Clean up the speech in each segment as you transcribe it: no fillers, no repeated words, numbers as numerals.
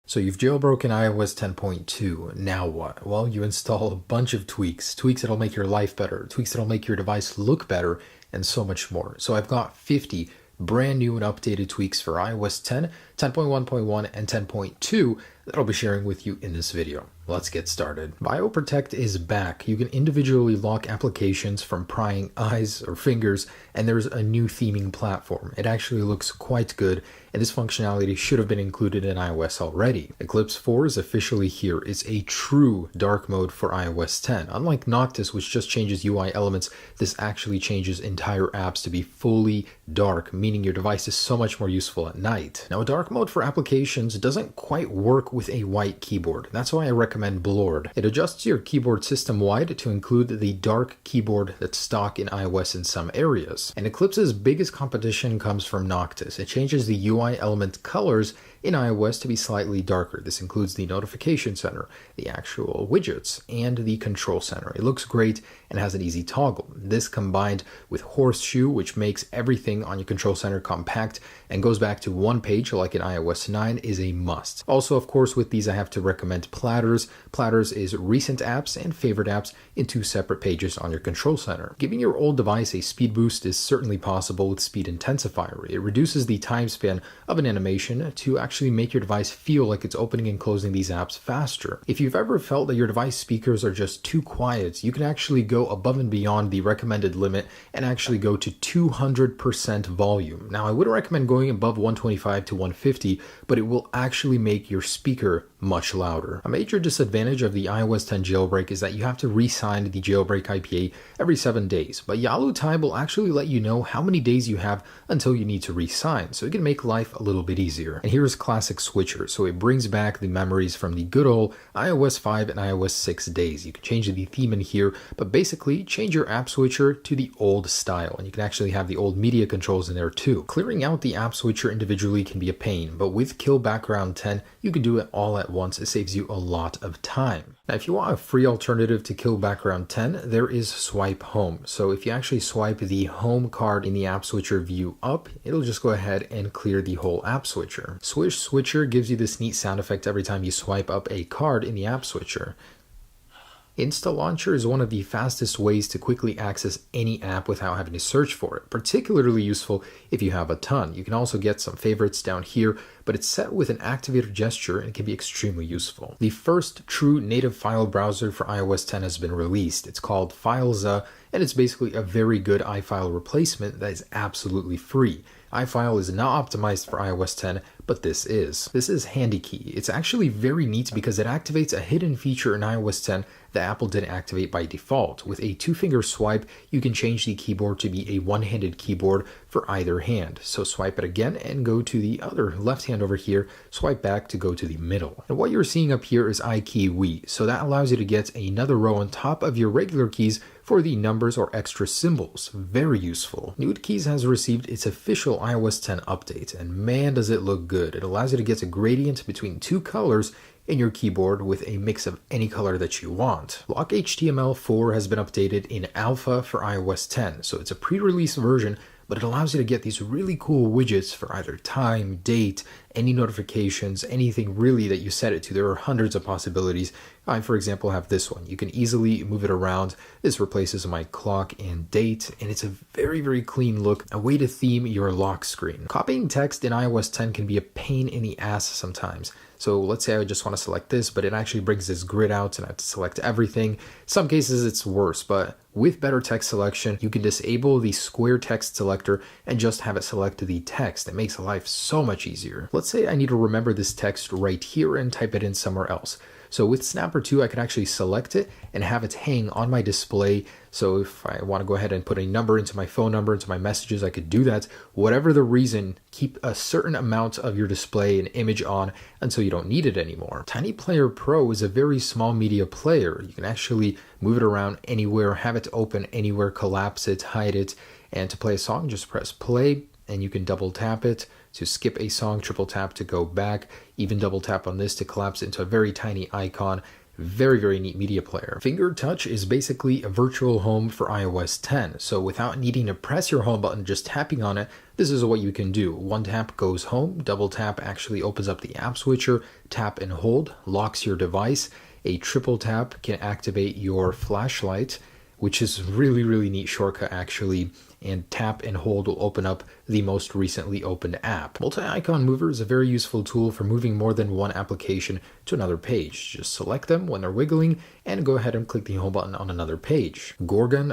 So you've jailbroken iOS 10.2. Now what? Well, you install a bunch of tweaks that'll make your life better, tweaks that'll make your device look better, and so much more. So I've got 50 brand new and updated tweaks for iOS 10, 10.1.1, and 10.2 that I'll be sharing with you in this video. Let's get started. BioProtect is back. You can individually lock applications from prying eyes or fingers, and there's a new theming platform. It actually looks quite good, and this functionality should have been included in iOS already. Eclipse 4 is officially here. It's a true dark mode for iOS 10. Unlike Noctis, which just changes UI elements, this actually changes entire apps to be fully dark, meaning your device is so much more useful at night. Now, a dark mode for applications doesn't quite work with a white keyboard. That's why I recommend Blurred. It adjusts your keyboard system-wide to include the dark keyboard that's stock in iOS in some areas. And Eclipse's biggest competition comes from Noctis. It changes the UI element colors in iOS to be slightly darker. This includes the notification center, the actual widgets, and the control center. It looks great and has an easy toggle. This combined with Horseshoe, which makes everything on your control center compact and goes back to one page like in iOS 9, is a must. Also, of course, with these I have to recommend Platters. Platters is recent apps and favorite apps in two separate pages on your control center. Giving your old device a speed boost is certainly possible with Speed Intensifier. It reduces the time span of an animation to actually make your device feel like it's opening and closing these apps faster. If you've ever felt that your device speakers are just too quiet, you can actually go above and beyond the recommended limit and actually go to 200% volume. Now, I wouldn't recommend going above 125 to 150, but it will actually make your speaker much louder. A major disadvantage of the iOS 10 jailbreak is that you have to re-sign the jailbreak IPA every 7 days, but Yalu Time will actually let you know how many days you have until you need to re-sign, so it can make life a little bit easier. And here's Classic Switcher, so it brings back the memories from the good old iOS 5 and iOS 6 days. You can change the theme in here, but basically change your app switcher to the old style, and you can actually have the old media controls in there too. Clearing out the app switcher individually can be a pain, but with Kill Background 10, you can do it all at once. It saves you a lot of time. Now, if you want a free alternative to Kill Background 10, there is Swipe Home. So if you actually swipe the home card in the app switcher view up, it'll just go ahead and clear the whole app switcher. Swish Switcher gives you this neat sound effect every time you swipe up a card in the app switcher. Insta Launcher is one of the fastest ways to quickly access any app without having to search for it, particularly useful if you have a ton. You can also get some favorites down here, but it's set with an activator gesture and can be extremely useful. The first true native file browser for iOS 10 has been released. It's called Fileza, and it's basically a very good iFile replacement that is absolutely free. iFile is not optimized for iOS 10, but this is. This is HandyKey. It's actually very neat because it activates a hidden feature in iOS 10 that Apple didn't activate by default. With a two-finger swipe, you can change the keyboard to be a one-handed keyboard for either hand. So swipe it again and go to the other left hand over here, swipe back to go to the middle. And what you're seeing up here is iKeyWe, so that allows you to get another row on top of your regular keys for the numbers or extra symbols. Very useful. Nude Keys has received its official iOS 10 update, and man does it look good. It allows you to get a gradient between two colors in your keyboard with a mix of any color that you want. Block HTML4 has been updated in alpha for iOS 10, so it's a pre-release version, but it allows you to get these really cool widgets for either time, date, any notifications, anything really that you set it to. There are hundreds of possibilities. I, for example, have this one. You can easily move it around. This replaces my clock and date, and it's a very, very clean look, a way to theme your lock screen. Copying text in iOS 10 can be a pain in the ass sometimes. So let's say I just want to select this, but it actually brings this grid out and I have to select everything. Some cases it's worse, but with better text selection, you can disable the square text selector and just have it select the text. It makes life so much easier. Let's say I need to remember this text right here and type it in somewhere else. So with Snapper 2, I could actually select it and have it hang on my display. So if I want to go ahead and put a number into my phone number, into my messages, I could do that. Whatever the reason, keep a certain amount of your display and image on until you don't need it anymore. Tiny Player Pro is a very small media player. You can actually move it around anywhere, have it open anywhere, collapse it, hide it, and to play a song, just press play, and you can double tap it to skip a song, triple tap to go back, even double tap on this to collapse into a very tiny icon. Very, very neat media player. Finger touch is basically a virtual home for iOS 10. So without needing to press your home button, just tapping on it, this is what you can do. One tap goes home, double tap actually opens up the app switcher, tap and hold, locks your device. A triple tap can activate your flashlight, which is really, really neat shortcut actually. And tap and hold will open up the most recently opened app. Multi-icon mover is a very useful tool for moving more than one application to another page. Just select them when they're wiggling and go ahead and click the home button on another page. Gorgon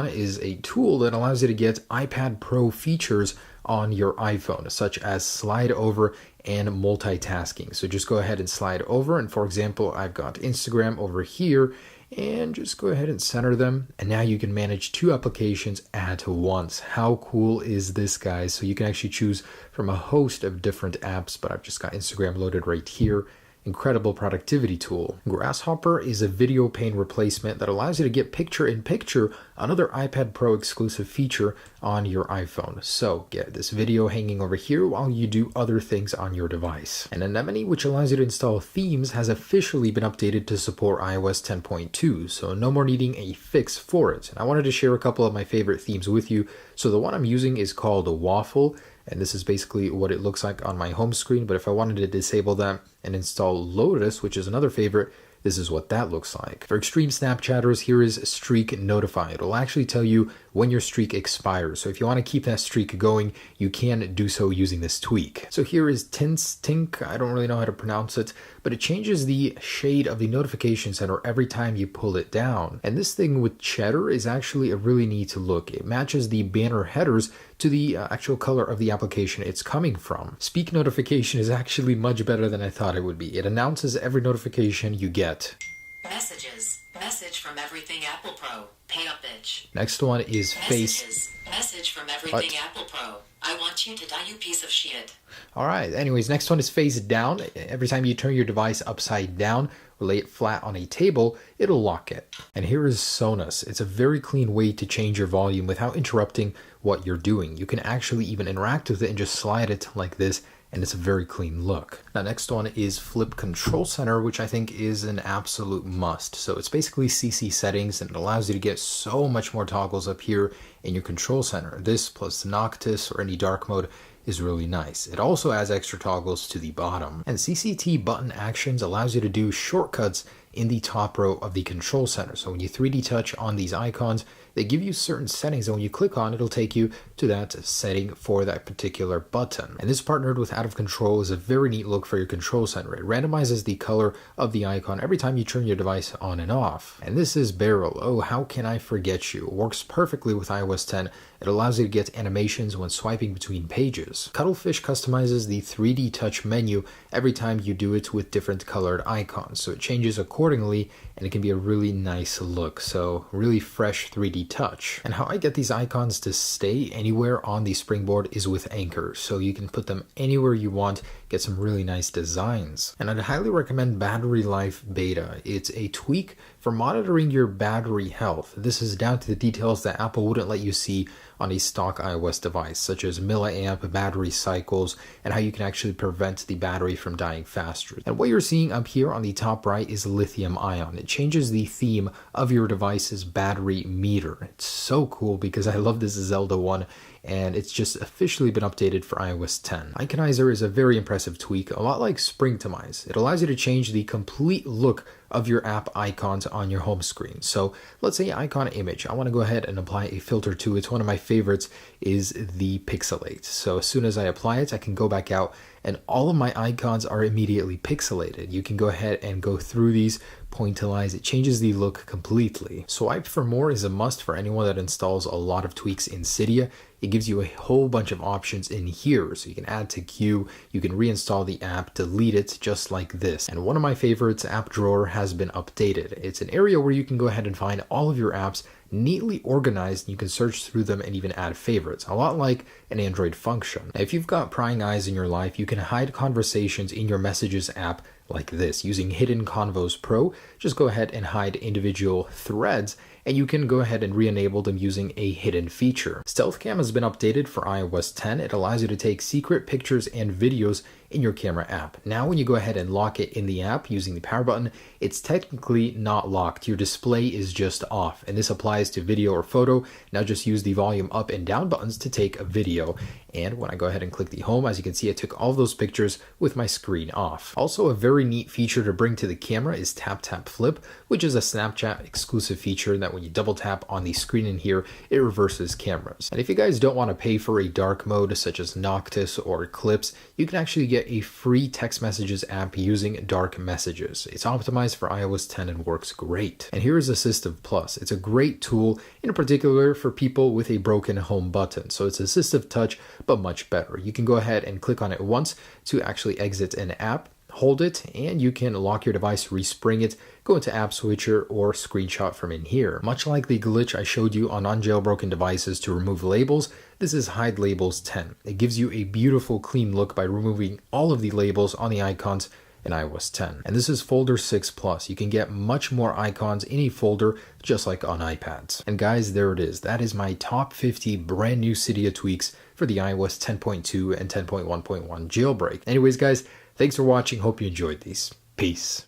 is a tool that allows you to get iPad Pro features on your iPhone, such as slide over and multitasking. So just go ahead and slide over, and for example, I've got Instagram over here, and just go ahead and center them, and now you can manage two applications at once. How cool is this, guys? So you can actually choose from a host of different apps, but I've just got Instagram loaded right here. Incredible productivity tool. Grasshopper is a video pane replacement that allows you to get picture-in-picture, another iPad Pro exclusive feature on your iPhone. So get this video hanging over here while you do other things on your device. And Anemone, which allows you to install themes, has officially been updated to support iOS 10.2, so no more needing a fix for it. And I wanted to share a couple of my favorite themes with you. So the one I'm using is called Waffle, and this is basically what it looks like on my home screen. But if I wanted to disable that and install Lotus, which is another favorite, this is what that looks like. For extreme Snapchatters, here is Streak Notify. It'll actually tell you when your streak expires. So if you want to keep that streak going, you can do so using this tweak. So here is Tink. I don't really know how to pronounce it, but it changes the shade of the notification center every time you pull it down. And this thing with Cheddar is actually a really neat look. It matches the banner headers to the actual color of the application it's coming from. Speak Notification is actually much better than I thought it would be. It announces every notification you get. Messages. Message from Everything Apple Pro. Pay up, bitch. Next one is Face. Message from Everything Apple Pro. I want you to die, you piece of shit. All right. Anyways, next one is Face Down. Every time you turn your device upside down or lay it flat on a table, it'll lock it. And here is Sonos. It's a very clean way to change your volume without interrupting what you're doing. You can actually even interact with it and just slide it like this, and it's a very clean look. Now, next one is Flip Control Center, which I think is an absolute must. So it's basically CC settings, and it allows you to get so much more toggles up here in your control center. This plus Noctis or any dark mode is really nice. It also adds extra toggles to the bottom. And CCT button actions allows you to do shortcuts in the top row of the control center. So when you 3D touch on these icons, they give you certain settings, and when you click on it, it'll take you to that setting for that particular button. And this partnered with Out of Control is a very neat look for your control center. It randomizes the color of the icon every time you turn your device on and off. And this is Barrel. Oh, how can I forget you? It works perfectly with iOS 10. It allows you to get animations when swiping between pages. Cuttlefish customizes the 3D touch menu every time you do it with different colored icons. So it changes accordingly, and it can be a really nice look. So really fresh 3D touch. And how I get these icons to stay anywhere on the springboard is with Anchor. So you can put them anywhere you want, get some really nice designs. And I'd highly recommend Battery Life Beta. It's a tweak for monitoring your battery health. This is down to the details that Apple wouldn't let you see on a stock iOS device, such as milliamp battery cycles and how you can actually prevent the battery from dying faster. And what you're seeing up here on the top right is lithium ion. It changes the theme of your device's battery meter. It's so cool because I love this Zelda one, and it's just officially been updated for iOS 10. Iconizer is a very impressive tweak, a lot like Springtomize. It allows you to change the complete look of your app icons on your home screen. So let's say icon image. I want to go ahead and apply a filter to it. One of my favorites is the pixelate. So as soon as I apply it, I can go back out and all of my icons are immediately pixelated. You can go ahead and go through these, pointillize. It changes the look completely. Swipe for more is a must for anyone that installs a lot of tweaks in Cydia. It gives you a whole bunch of options in here. So you can add to queue, you can reinstall the app, delete it just like this. And one of my favorites, App Drawer, has been updated. It's an area where you can go ahead and find all of your apps neatly organized, and you can search through them and even add favorites, a lot like an Android function. Now, if you've got prying eyes in your life, you can hide conversations in your Messages app like this. Using Hidden Convos Pro, just go ahead and hide individual threads, and you can go ahead and re-enable them using a hidden feature. Stealth Cam has been updated for iOS 10. It allows you to take secret pictures and videos in your camera app. Now, when you go ahead and lock it in the app using the power button, it's technically not locked. Your display is just off, and this applies to video or photo. Now just use the volume up and down buttons to take a video. And when I go ahead and click the home, as you can see, I took all of those pictures with my screen off. Also, a very neat feature to bring to the camera is Tap Tap Flip, which is a Snapchat exclusive feature that when you double tap on the screen in here, it reverses cameras. And if you guys don't want to pay for a dark mode such as Noctis or Eclipse, you can actually get a free text messages app using dark messages. It's optimized for iOS 10 and works great. And here is Assistive Plus. It's a great tool, in particular for people with a broken home button. So it's assistive touch, but much better. You can go ahead and click on it once to actually exit an app, hold it, and you can lock your device, respring it, go into App Switcher, or screenshot from in here. Much like the glitch I showed you on unjailbroken devices to remove labels, this is Hide Labels 10. It gives you a beautiful clean look by removing all of the labels on the icons in iOS 10. And this is folder 6 plus. You can get much more icons in a folder just like on iPads. And guys, there it is. That is my top 50 brand new Cydia tweaks for the iOS 10.2 and 10.1.1 jailbreak. Anyways, guys, thanks for watching. Hope you enjoyed these. Peace.